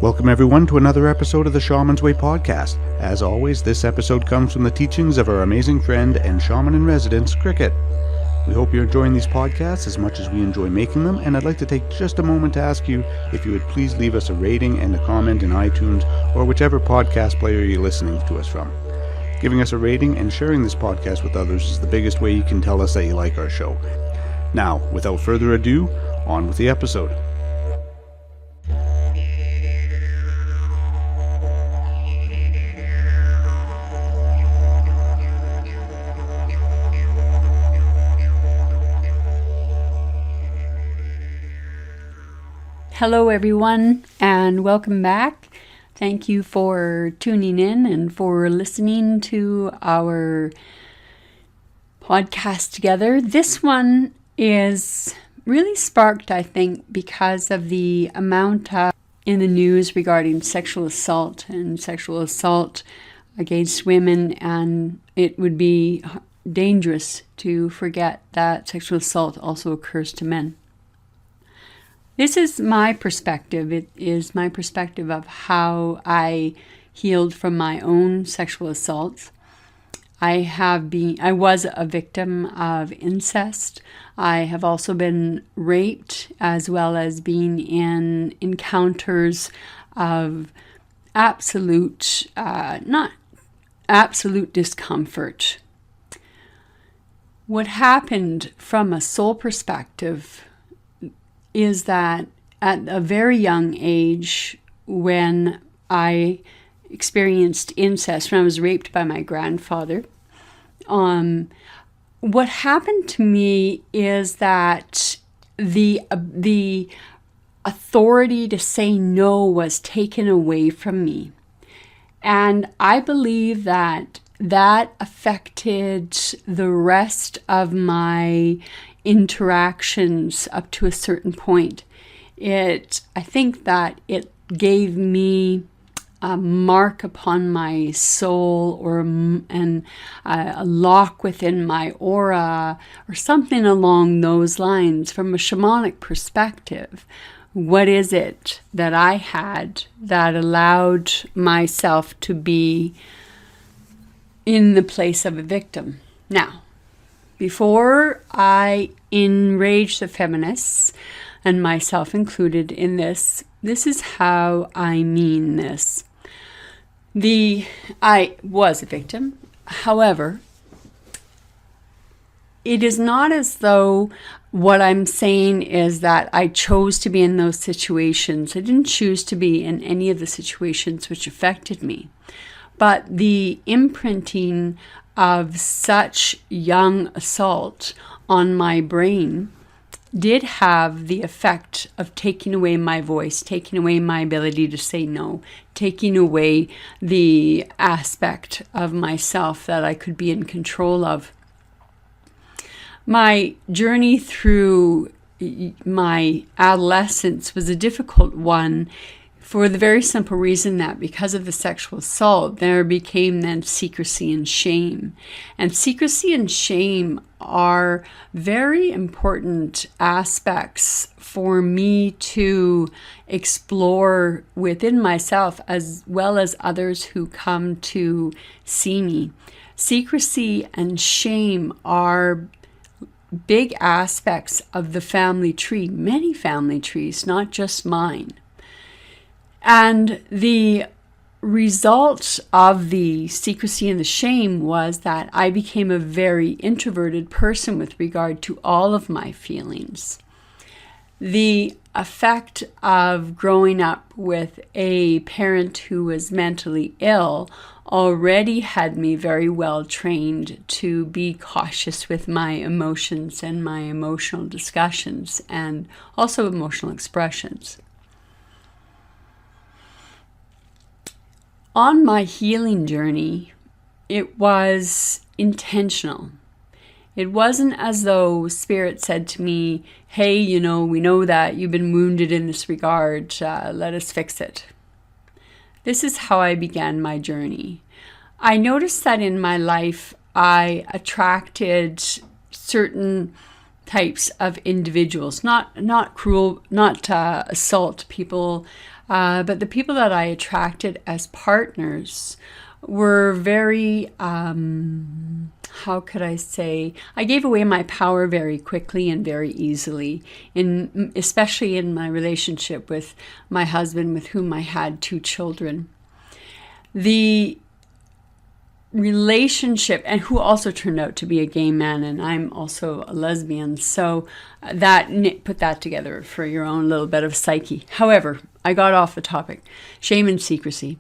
Welcome everyone to another episode of the Shaman's Way podcast. As always, this episode comes from the teachings of our amazing friend and shaman in residence, Kriket. We hope you're enjoying these podcasts as much as we enjoy making them, and I'd like to take just a moment to ask you if you would please leave us a rating and a comment in iTunes or whichever podcast player you're listening to us from. Giving us a rating and sharing this podcast with others is the biggest way you can tell us that you like our show. Now, without further ado, on with the episode. Hello everyone, and welcome back. Thank you for tuning in and for listening to our podcast together. This one is really sparked, I think, because of the amount in the news regarding sexual assault and sexual assault against women, and it would be dangerous to forget that sexual assault also occurs to men. This is my perspective. It is my perspective of how I healed from my own sexual assaults. I was a victim of incest. I have also been raped, as well as being in encounters of not absolute discomfort. What happened from a soul perspective is that at a very young age, when I experienced incest, when I was raped by my grandfather, what happened to me is that the authority to say no was taken away from me. And I believe that affected the rest of my interactions up to a certain point. I think that it gave me a mark upon my soul, or a lock within my aura, or something along those lines. From a shamanic perspective, what is it that I had that allowed myself to be in the place of a victim? Now, before I enrage the feminists, and myself included in this is how I mean this. I was a victim. However, it is not as though what I'm saying is that I chose to be in those situations. I didn't choose to be in any of the situations which affected me. But the imprinting of such young assault on my brain did have the effect of taking away my voice, taking away my ability to say no, taking away the aspect of myself that I could be in control of. My journey through my adolescence was a difficult one, for the very simple reason that because of the sexual assault, there became then secrecy and shame. And secrecy and shame are very important aspects for me to explore within myself, as well as others who come to see me. Secrecy and shame are big aspects of the family tree, many family trees, not just mine. And the result of the secrecy and the shame was that I became a very introverted person with regard to all of my feelings. The effect of growing up with a parent who was mentally ill already had me very well trained to be cautious with my emotions and my emotional discussions, and also emotional expressions. On my healing journey, it was intentional. It wasn't as though Spirit said to me, hey, we know that you've been wounded in this regard, let us fix it. This is how I began my journey. I noticed that in my life, I attracted certain types of individuals, not cruel, not assault people, but the people that I attracted as partners were very, how could I say, I gave away my power very quickly and very easily, especially in my relationship with my husband, with whom I had 2 children. The relationship, and who also turned out to be a gay man, and I'm also a lesbian, so put that together for your own little bit of psyche. However, I got off the topic. Shame and secrecy.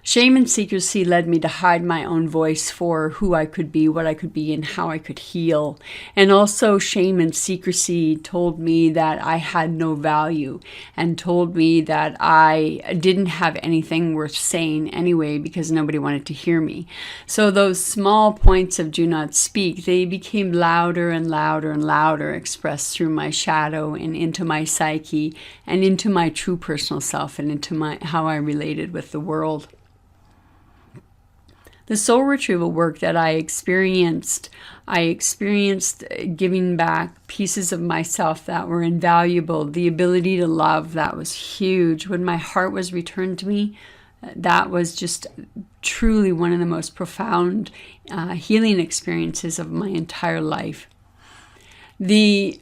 Shame and secrecy led me to hide my own voice for who I could be, what I could be, and how I could heal. And also shame and secrecy told me that I had no value, and told me that I didn't have anything worth saying anyway because nobody wanted to hear me. So those small points of do not speak, they became louder and louder and louder, expressed through my shadow and into my psyche and into my true personal self and into how I related with the world. The soul retrieval work that I experienced giving back pieces of myself that were invaluable. The ability to love, that was huge. When my heart was returned to me, that was just truly one of the most profound healing experiences of my entire life. The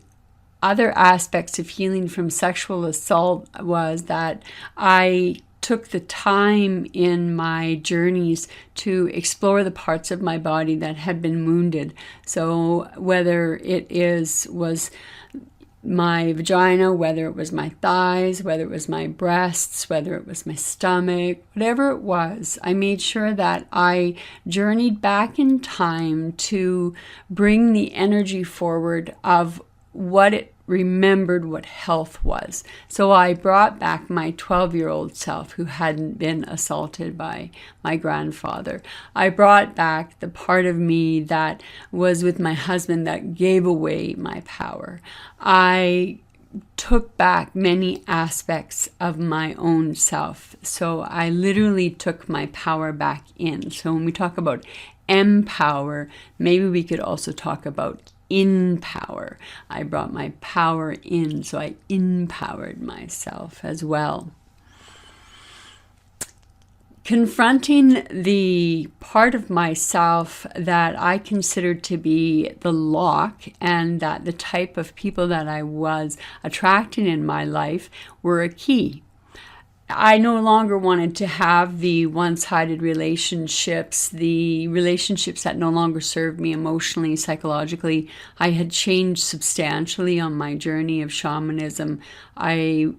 other aspects of healing from sexual assault was that I took the time in my journeys to explore the parts of my body that had been wounded. So whether it was my vagina, whether it was my thighs, whether it was my breasts, whether it was my stomach, whatever it was, I made sure that I journeyed back in time to bring the energy forward of what it remembered what health was. So I brought back my 12-year-old self who hadn't been assaulted by my grandfather. I brought back the part of me that was with my husband that gave away my power. I took back many aspects of my own self. So I literally took my power back in. So when we talk about empower, maybe we could also talk about in power. I brought my power in, so I empowered myself as well. Confronting the part of myself that I considered to be the lock, and that the type of people that I was attracting in my life were a key. I no longer wanted to have the one-sided relationships, the relationships that no longer served me emotionally, psychologically. I had changed substantially on my journey of shamanism. I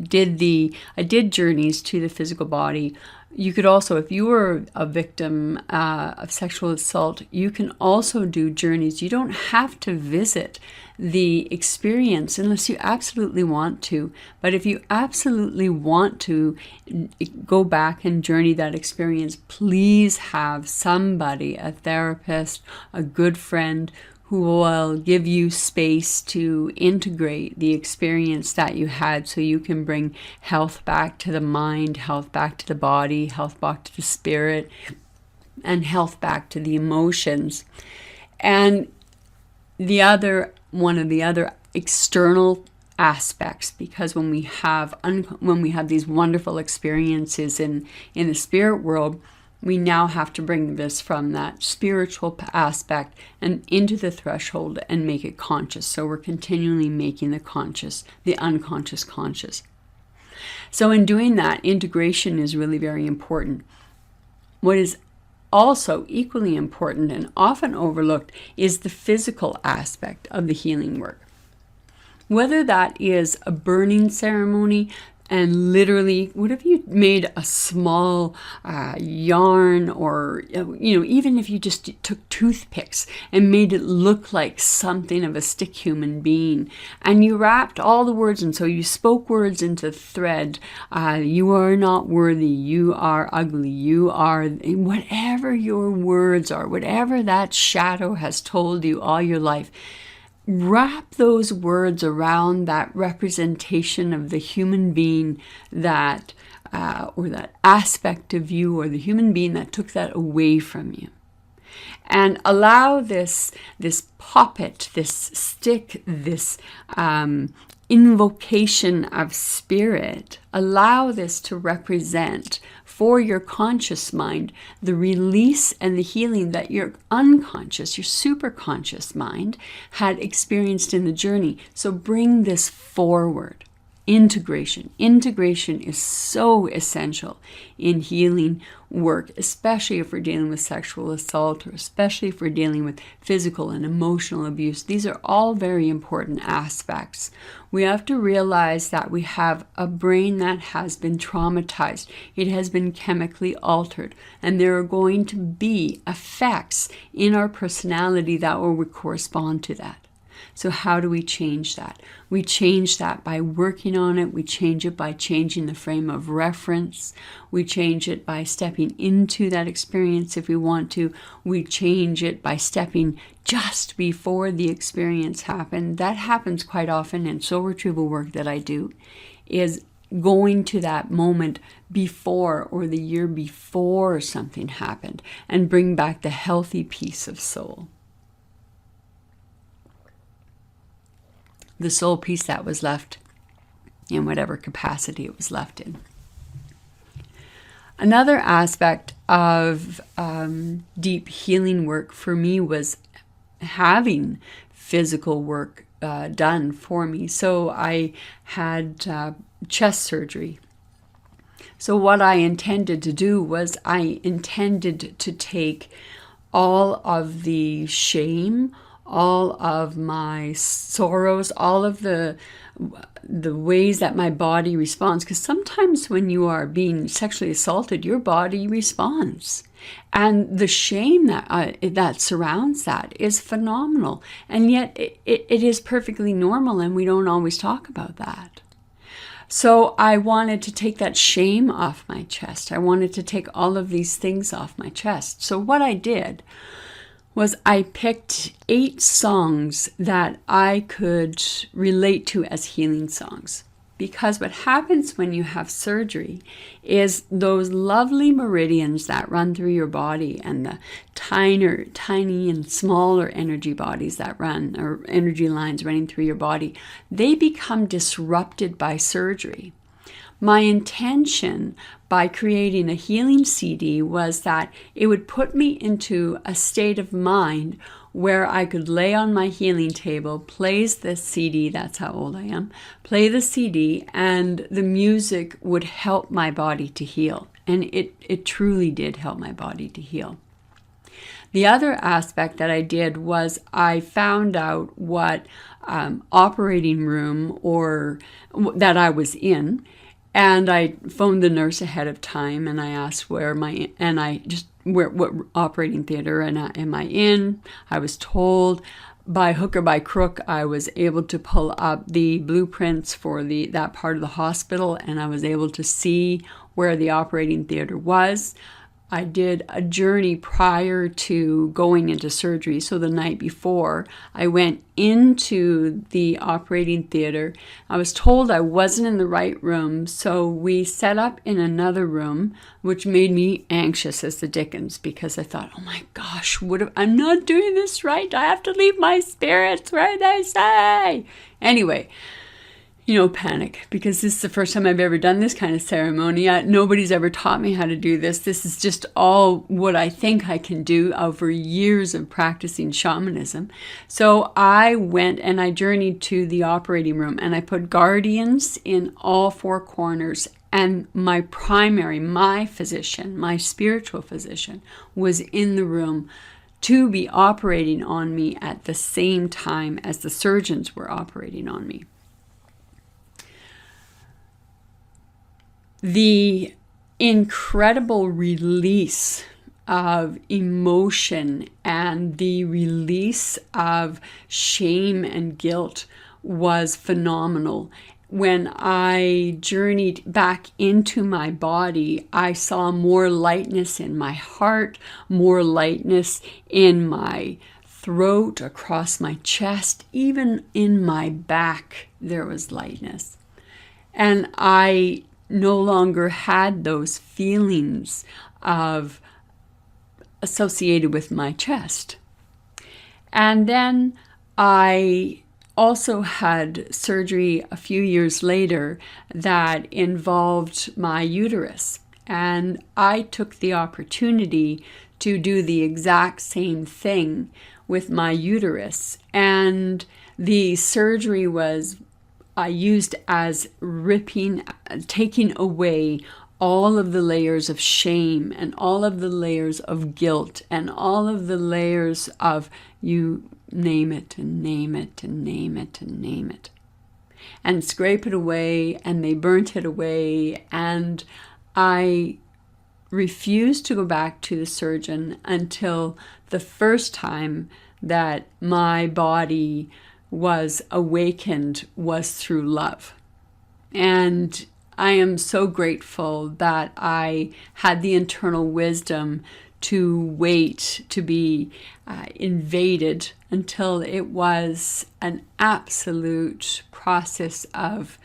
did journeys to the physical body. You could also, if you were a victim of sexual assault, you can also do journeys. You don't have to visit the experience unless you absolutely want to. But if you absolutely want to go back and journey that experience, please have somebody, a therapist, a good friend, who will give you space to integrate the experience that you had so you can bring health back to the mind, health back to the body, health back to the spirit, and health back to the emotions. And one of the other external aspects, because when we have these wonderful experiences in the spirit world, we now have to bring this from that spiritual aspect and into the threshold and make it conscious. So we're continually making the unconscious conscious. So in doing that, integration is really very important. What is also equally important and often overlooked is the physical aspect of the healing work. Whether that is a burning ceremony, and literally, what if you made a small yarn, or even if you just took toothpicks and made it look like something of a stick human being, and you wrapped all the words, and so you spoke words into thread. You are not worthy. You are ugly. You are whatever your words are, whatever that shadow has told you all your life. Wrap those words around that representation of the human being that, or that aspect of you, or the human being that took that away from you. and allow this puppet, this stick, this invocation of spirit, allow this to represent for your conscious mind the release and the healing that your unconscious, your superconscious mind had experienced in the journey. So bring this forward. Integration. Integration is so essential in healing work, especially if we're dealing with sexual assault, or especially if we're dealing with physical and emotional abuse. These are all very important aspects. We have to realize that we have a brain that has been traumatized. It has been chemically altered, and there are going to be effects in our personality that will correspond to that. So how do we change that? We change that by working on it. We change it by changing the frame of reference. We change it by stepping into that experience if we want to. We change it by stepping just before the experience happened. That happens quite often in soul retrieval work that I do, is going to that moment before or the year before something happened and bring back the healthy piece of soul. The soul piece that was left in whatever capacity it was left in. Another aspect of deep healing work for me was having physical work done for me. So I had chest surgery. So what I intended to do was I intended to take all of the shame, all of my sorrows, all of the ways that my body responds. Because sometimes when you are being sexually assaulted, your body responds. And the shame that surrounds that is phenomenal. And yet it is perfectly normal, and we don't always talk about that. So I wanted to take that shame off my chest. I wanted to take all of these things off my chest. So what I did was I picked 8 songs that I could relate to as healing songs. Because what happens when you have surgery is those lovely meridians that run through your body, and the tiny and smaller energy bodies that run, or energy lines running through your body, they become disrupted by surgery. My intention by creating a healing CD was that it would put me into a state of mind where I could lay on my healing table, plays the CD, that's how old I am, play the CD, and the music would help my body to heal. And it truly did help my body to heal. The other aspect that I did was I found out what operating room or that I was in. And I phoned the nurse ahead of time, and I asked what operating theater am I in? I was told by hook or by crook, I was able to pull up the blueprints for that part of the hospital, and I was able to see where the operating theater was. I did a journey prior to going into surgery. So the night before, I went into the operating theater. I was told I wasn't in the right room, so we set up in another room, which made me anxious as the dickens, because I thought, oh my gosh, I'm not doing this right. I have to leave my spirits where they say. Anyway, panic, because this is the first time I've ever done this kind of ceremony. Nobody's ever taught me how to do this. This is just all what I think I can do over years of practicing shamanism. So I went and I journeyed to the operating room, and I put guardians in all 4 corners. And my physician, my spiritual physician, was in the room to be operating on me at the same time as the surgeons were operating on me. The incredible release of emotion and the release of shame and guilt was phenomenal. When I journeyed back into my body, I saw more lightness in my heart, more lightness in my throat, across my chest, even in my back, there was lightness. And I no longer had those feelings of associated with my chest. And then I also had surgery a few years later that involved my uterus. And I took the opportunity to do the exact same thing with my uterus. And the surgery was used as taking away all of the layers of shame and all of the layers of guilt and all of the layers of you name it and name it and name it and name it. And scrape it away, and they burnt it away. And I refused to go back to the surgeon until the first time that my body was awakened was through love. And I am so grateful that I had the internal wisdom to wait to be invaded until it was an absolute process of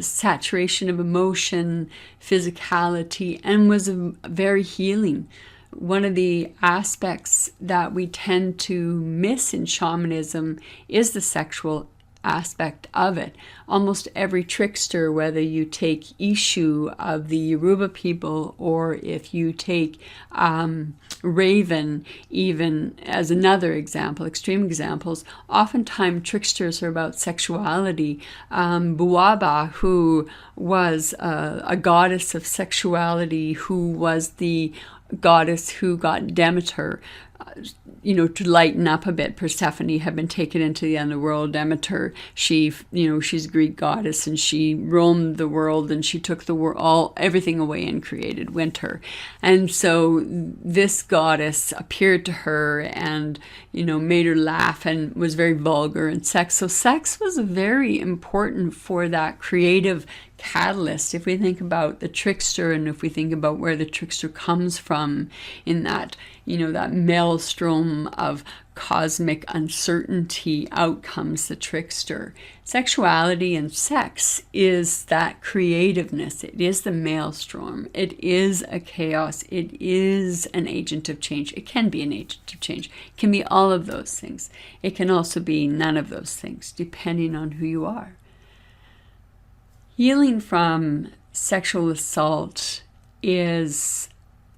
saturation of emotion, physicality, and was very healing. One of the aspects that we tend to miss in shamanism is the sexual aspect of it. Almost every trickster, whether you take Ishu of the Yoruba people, or if you take Raven, even as another example, extreme examples, oftentimes tricksters are about sexuality. Buaba, who was a goddess of sexuality, who was the goddess who got Demeter, to lighten up a bit. Persephone had been taken into the underworld. Demeter, she's a Greek goddess, and she roamed the world, and she took the world, everything away, and created winter. And so this goddess appeared to her and, made her laugh, and was very vulgar in sex. So sex was very important for that creative catalyst. If we think about the trickster, and if we think about where the trickster comes from in that, that maelstrom of cosmic uncertainty, out comes the trickster. Sexuality and sex is that creativeness. It is the maelstrom. It is a chaos. It is an agent of change. It can be an agent of change. It can be all of those things. It can also be none of those things, depending on who you are. Healing from sexual assault is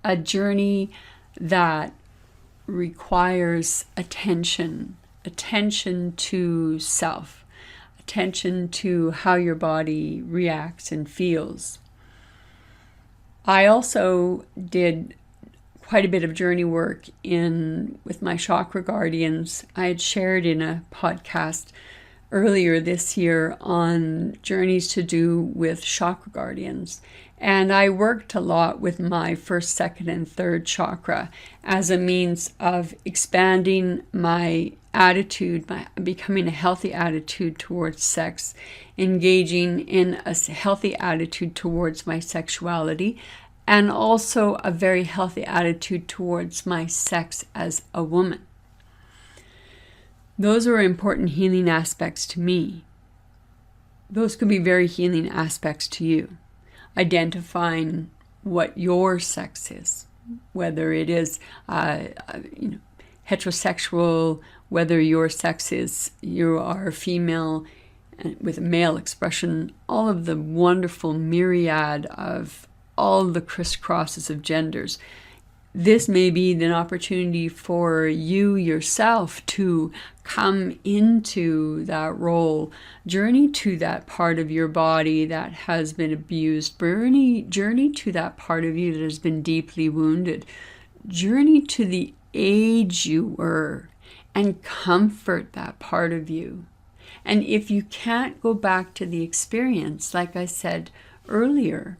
a journey that requires attention to self, attention to how your body reacts and feels. I also did quite a bit of journey work with my chakra guardians. I had shared in a podcast earlier this year on journeys to do with chakra guardians. And I worked a lot with my first, second, and third chakra as a means of expanding my attitude, becoming a healthy attitude towards sex, engaging in a healthy attitude towards my sexuality, and also a very healthy attitude towards my sex as a woman. Those are important healing aspects to me. Those could be very healing aspects to you. Identifying what your sex is, whether it is heterosexual, whether your sex is you are female with a male expression, all of the wonderful myriad of all the crisscrosses of genders. This may be an opportunity for you yourself to come into that role, journey to that part of your body that has been abused, journey to that part of you that has been deeply wounded, journey to the age you were, and comfort that part of you. And if you can't go back to the experience, like I said earlier,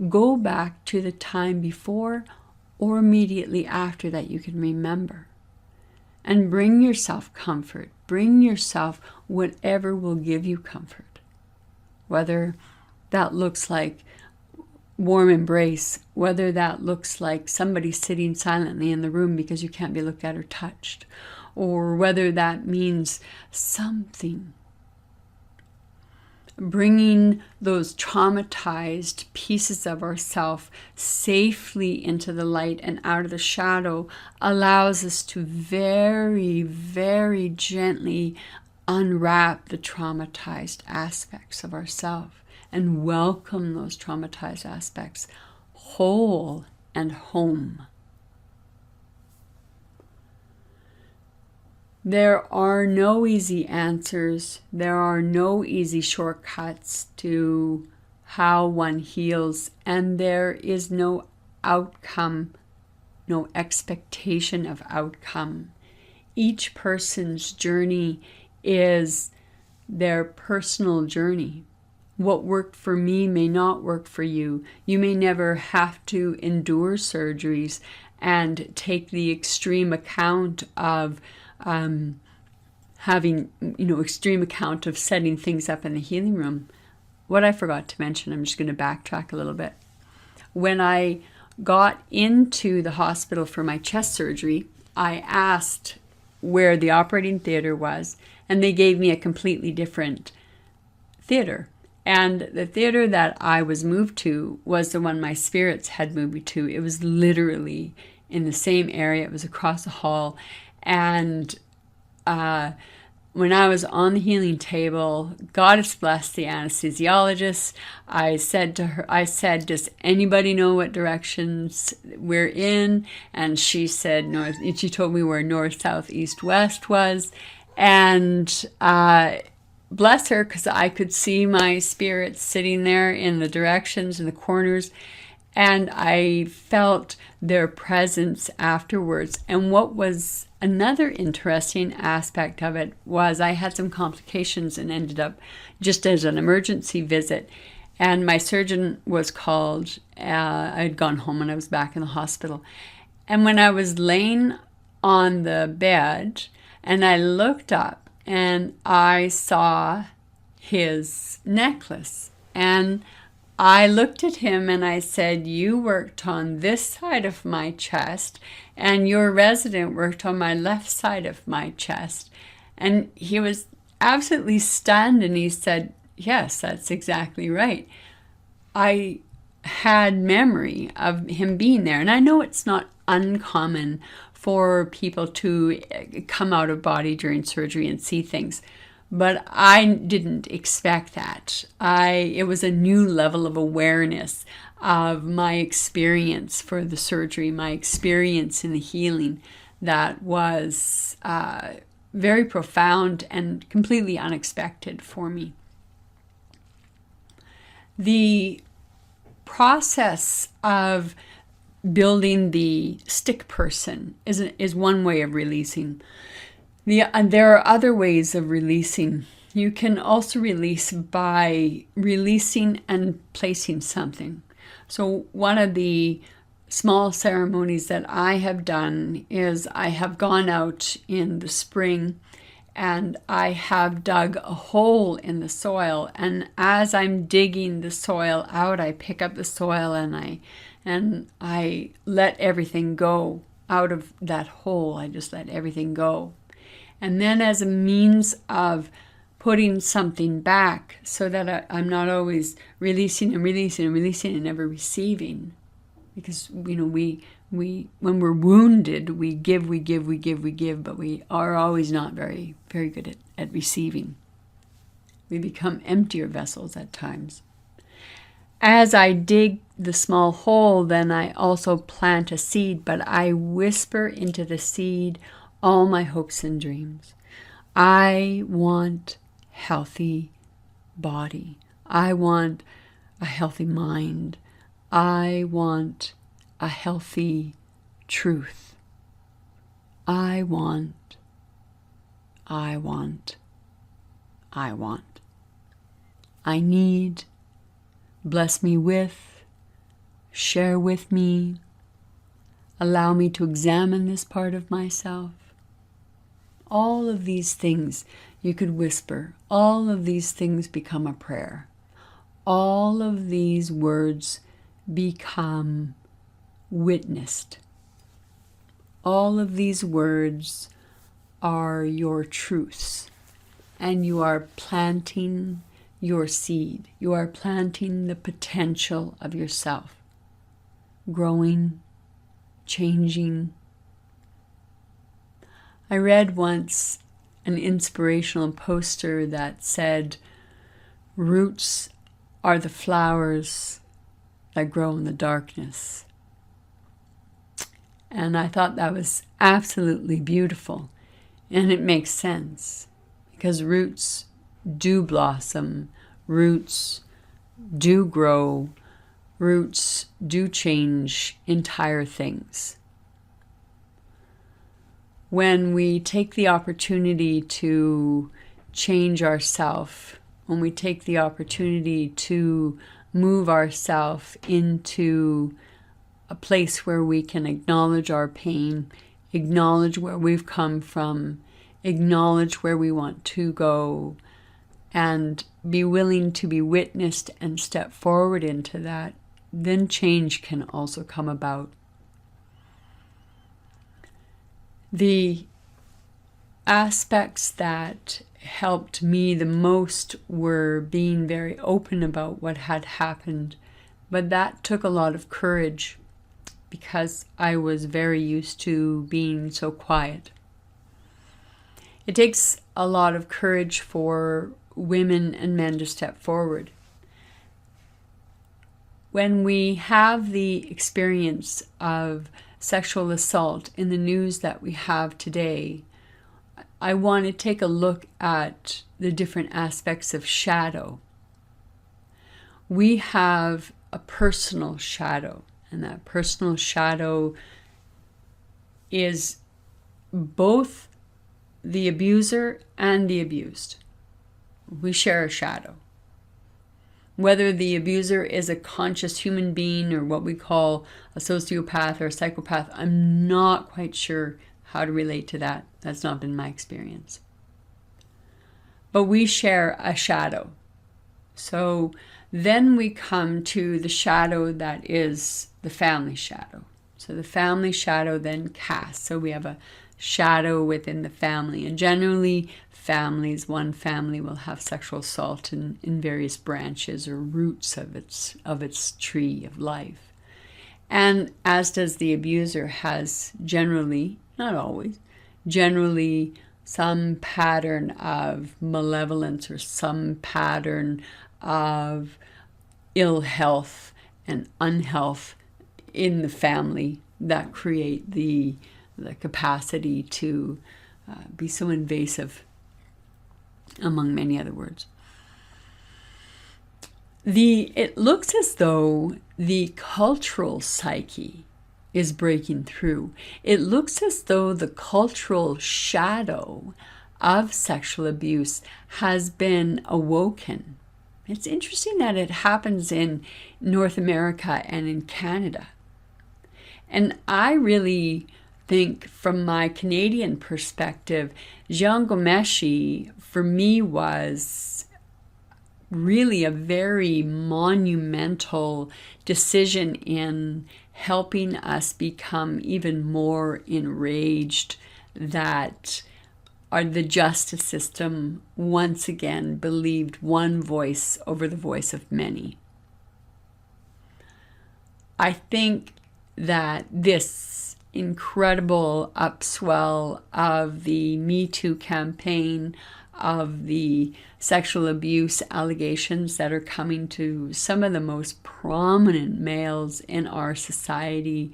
go back to the time before or immediately after that you can remember. And bring yourself comfort. Bring yourself whatever will give you comfort. Whether that looks like warm embrace, whether that looks like somebody sitting silently in the room because you can't be looked at or touched, or whether that means something bringing those traumatized pieces of ourself safely into the light and out of the shadow allows us to very, very gently unwrap the traumatized aspects of ourself and welcome those traumatized aspects whole and home. There are no easy answers. There are no easy shortcuts to how one heals, and there is no outcome, no expectation of outcome. Each person's journey is their personal journey. What worked for me may not work for you. You may never have to endure surgeries and take the extreme account of having, extreme account of setting things up in the healing room. What I forgot to mention, I'm just going to backtrack a little bit. When I got into the hospital for my chest surgery, I asked where the operating theater was, and they gave me a completely different theater. And the theater that I was moved to was the one my spirits had moved me to. It was literally in the same area. It was across the hall. And when I was on the healing table, Goddess bless the anesthesiologist, I said to her, does anybody know what directions we're in? And she said north. She told me where north, south, east, west was. And bless her, because I could see my spirits sitting there in the directions in the corners. And I felt their presence afterwards. And what was another interesting aspect of it was I had some complications and ended up just as an emergency visit. And my surgeon was called. I had gone home and I was back in the hospital. And when I was laying on the bed and I looked up and I saw his necklace, and I looked at him and I said, you worked on this side of my chest and your resident worked on my left side of my chest. And he was absolutely stunned and he said, yes, that's exactly right. I had memory of him being there. And I know it's not uncommon for people to come out of body during surgery and see things. But I didn't expect that. It was a new level of awareness of my experience for the surgery, my experience in the healing that was very profound and completely unexpected for me. The process of building the stick person is one way of releasing. There are other ways of releasing. You can also release by releasing and placing something. So one of the small ceremonies that I have done is I have gone out in the spring and I have dug a hole in the soil. And as I'm digging the soil out, I pick up the soil and I let everything go out of that hole. I just let everything go. And then as a means of putting something back so that I'm not always releasing and releasing and releasing and never receiving. Because, we when we're wounded, we give, but we are always not very, very good at receiving. We become emptier vessels at times. As I dig the small hole, then I also plant a seed, but I whisper into the seed all my hopes and dreams. I want healthy body. I want a healthy mind. I want a healthy truth. I want. I need. Bless me with. Share with me. Allow me to examine this part of myself. All of these things you could whisper. All of these things become a prayer. All of these words become witnessed. All of these words are your truths, and you are planting your seed. You are planting the potential of yourself, growing, changing. I read once an inspirational poster that said, "Roots are the flowers that grow in the darkness." And I thought that was absolutely beautiful. And it makes sense, because roots do blossom, roots do grow, roots do change entire things. When we take the opportunity to change ourselves, when we take the opportunity to move ourselves into a place where we can acknowledge our pain, acknowledge where we've come from, acknowledge where we want to go, and be willing to be witnessed and step forward into that, then change can also come about. The aspects that helped me the most were being very open about what had happened, but that took a lot of courage, because I was very used to being so quiet. It takes a lot of courage for women and men to step forward. When we have the experience of sexual assault in the news that we have today, I want to take a look at the different aspects of shadow. We have a personal shadow. And that personal shadow is both the abuser and the abused. We share a shadow. Whether the abuser is a conscious human being or what we call a sociopath or a psychopath, I'm not quite sure how to relate to that. That's not been my experience. But we share a shadow. So then we come to the shadow that is the family shadow. So the family shadow then casts. So we have a shadow within the family. And generally, families, one family will have sexual assault in various branches or roots of its tree of life. And as does the abuser, has generally, not always, generally some pattern of malevolence or some pattern of ill health and unhealth in the family that create the capacity to be so invasive, among many other words. It looks as though the cultural psyche is breaking through. It looks as though the cultural shadow of sexual abuse has been awoken. It's interesting that it happens in North America and in Canada. And I really think, from my Canadian perspective, Jian Ghomeshi for me was really a very monumental decision in helping us become even more enraged that the justice system once again believed one voice over the voice of many. I think that this incredible upswell of the Me Too campaign, of the sexual abuse allegations that are coming to some of the most prominent males in our society,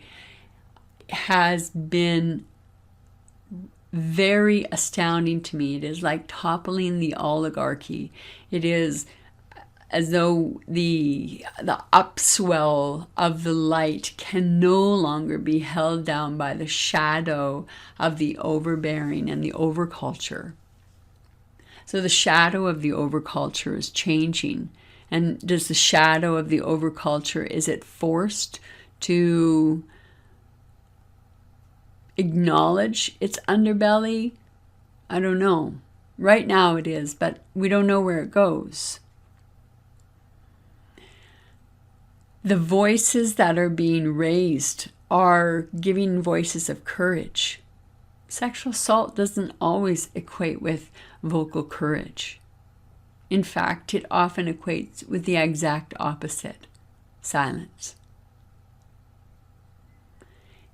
has been very astounding to me. It is like toppling the oligarchy. It is as though the upswell of the light can no longer be held down by the shadow of the overbearing and the overculture. So the shadow of the overculture is changing. And does the shadow of the overculture, is it forced to acknowledge its underbelly? I don't know. Right now it is, but we don't know where it goes. The voices that are being raised are giving voices of courage. Sexual assault doesn't always equate with vocal courage. In fact, it often equates with the exact opposite, silence.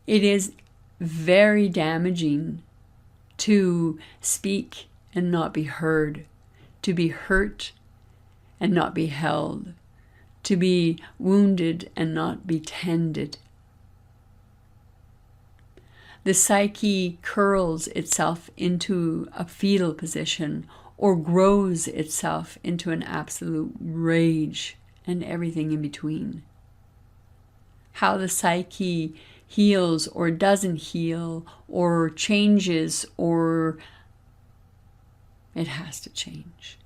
It is very damaging to speak and not be heard, to be hurt and not be held, to be wounded and not be tended. The psyche curls itself into a fetal position or grows itself into an absolute rage and everything in between. How the psyche heals or doesn't heal or changes, or it has to change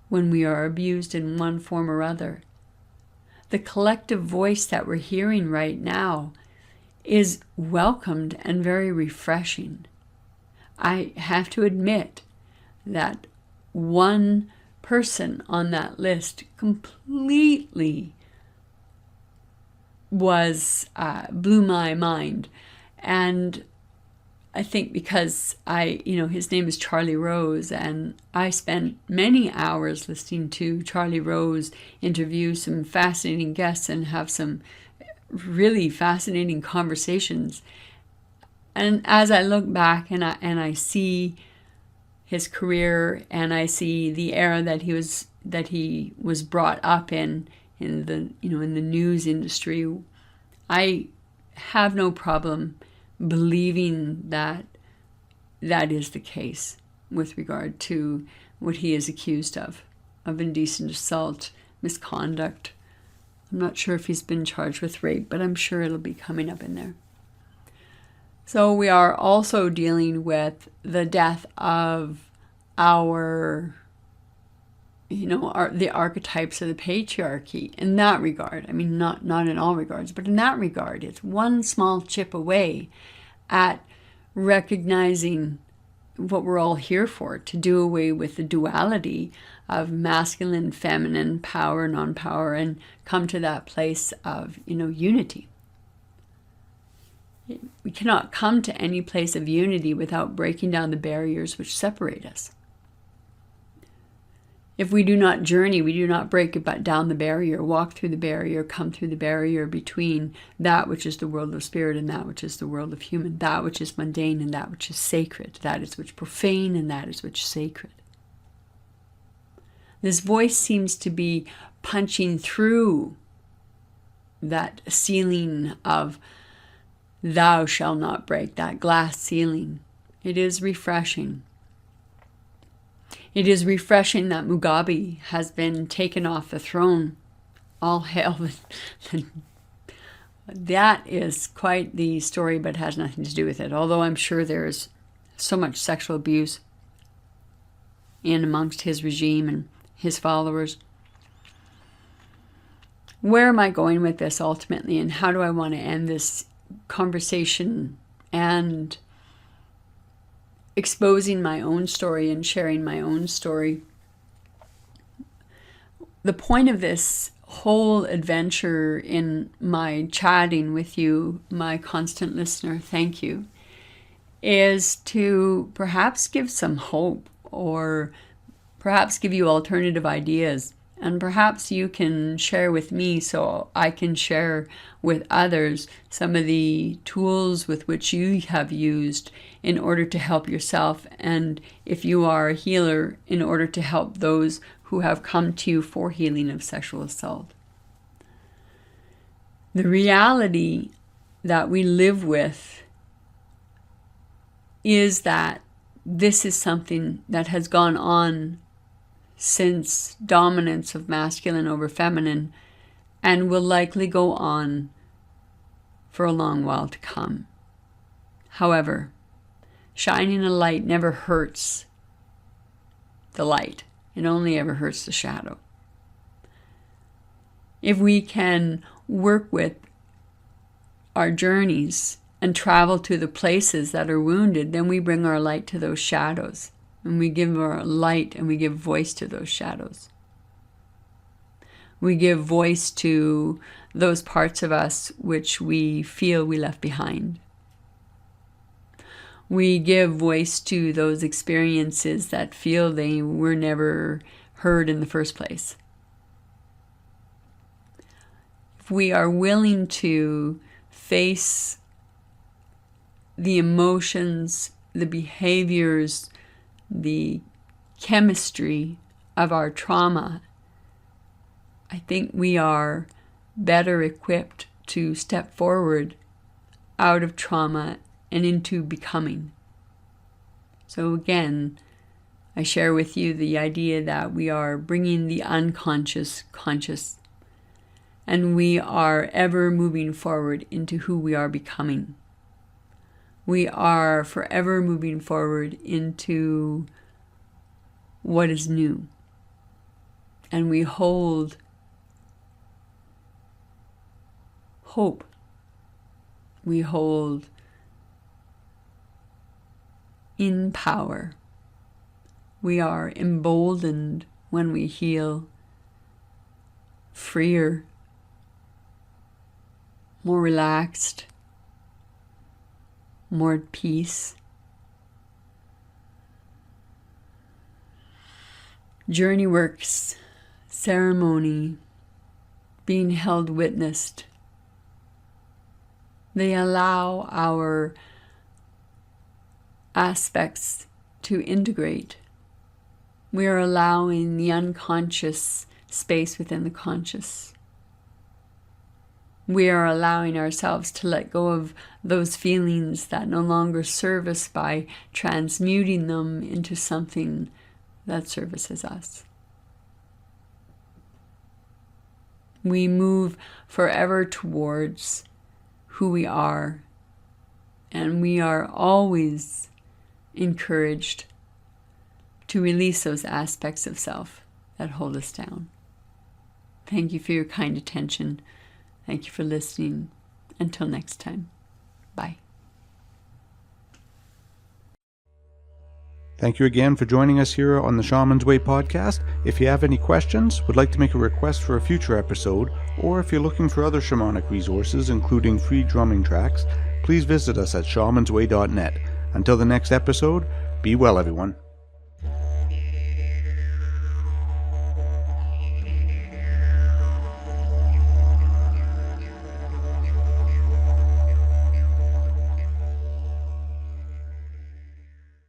when we are abused in one form or other. The collective voice that we're hearing right now is welcomed and very refreshing. I have to admit that one person on that list completely blew my mind. And I think because his name is Charlie Rose, and I spent many hours listening to Charlie Rose interview some fascinating guests and have some really fascinating conversations. And as I look back and I see his career and I see the era that he was brought up in the news industry, I have no problem believing that is the case with regard to what he is accused of indecent assault, misconduct. I'm not sure if he's been charged with rape, but I'm sure it'll be coming up in there. So we are also dealing with the death of the archetypes of the patriarchy in that regard. I mean, not in all regards, but in that regard, it's one small chip away at recognizing what we're all here for, to do away with the duality of masculine, feminine, power, non-power, and come to that place of, unity. We cannot come to any place of unity without breaking down the barriers which separate us. If we do not journey, we do not break down the barrier, walk through the barrier, come through the barrier between that which is the world of spirit and that which is the world of human, that which is mundane and that which is sacred, that is which profane and that is which sacred. This voice seems to be punching through that ceiling of thou shalt not break, that glass ceiling. It is refreshing. It is refreshing that Mugabe has been taken off the throne. All hail. That is quite the story, but has nothing to do with it. Although I'm sure there's so much sexual abuse in amongst his regime and his followers. Where am I going with this ultimately, and how do I want to end this conversation and exposing my own story and sharing my own story? The point of this whole adventure in my chatting with you, my constant listener, thank you, is to perhaps give some hope, or perhaps give you alternative ideas. And perhaps you can share with me so I can share with others some of the tools with which you have used in order to help yourself. And if you are a healer, in order to help those who have come to you for healing of sexual assault. The reality that we live with is that this is something that has gone on since dominance of masculine over feminine, and will likely go on for a long while to come. However, shining a light never hurts the light. It only ever hurts the shadow. If we can work with our journeys and travel to the places that are wounded, then we bring our light to those shadows. And we give our light and we give voice to those shadows. We give voice to those parts of us which we feel we left behind. We give voice to those experiences that feel they were never heard in the first place. If we are willing to face the emotions, the behaviors, the chemistry of our trauma, I think we are better equipped to step forward out of trauma and into becoming. So again, I share with you the idea that we are bringing the unconscious conscious, and we are ever moving forward into who we are becoming. We are forever moving forward into what is new. And we hold hope. We hold in power. We are emboldened when we heal, freer, more relaxed, more at peace. Journey works, ceremony, being held witnessed, they allow our aspects to integrate. We are allowing the unconscious space within the conscious. We are allowing ourselves to let go of those feelings that no longer serve us by transmuting them into something that services us. We move forever towards who we are, and we are always encouraged to release those aspects of self that hold us down. Thank you for your kind attention. Thank you for listening. Until next time, bye. Thank you again for joining us here on the Shaman's Way podcast. If you have any questions, would like to make a request for a future episode, or if you're looking for other shamanic resources, including free drumming tracks, please visit us at shamansway.net. Until the next episode, be well, everyone.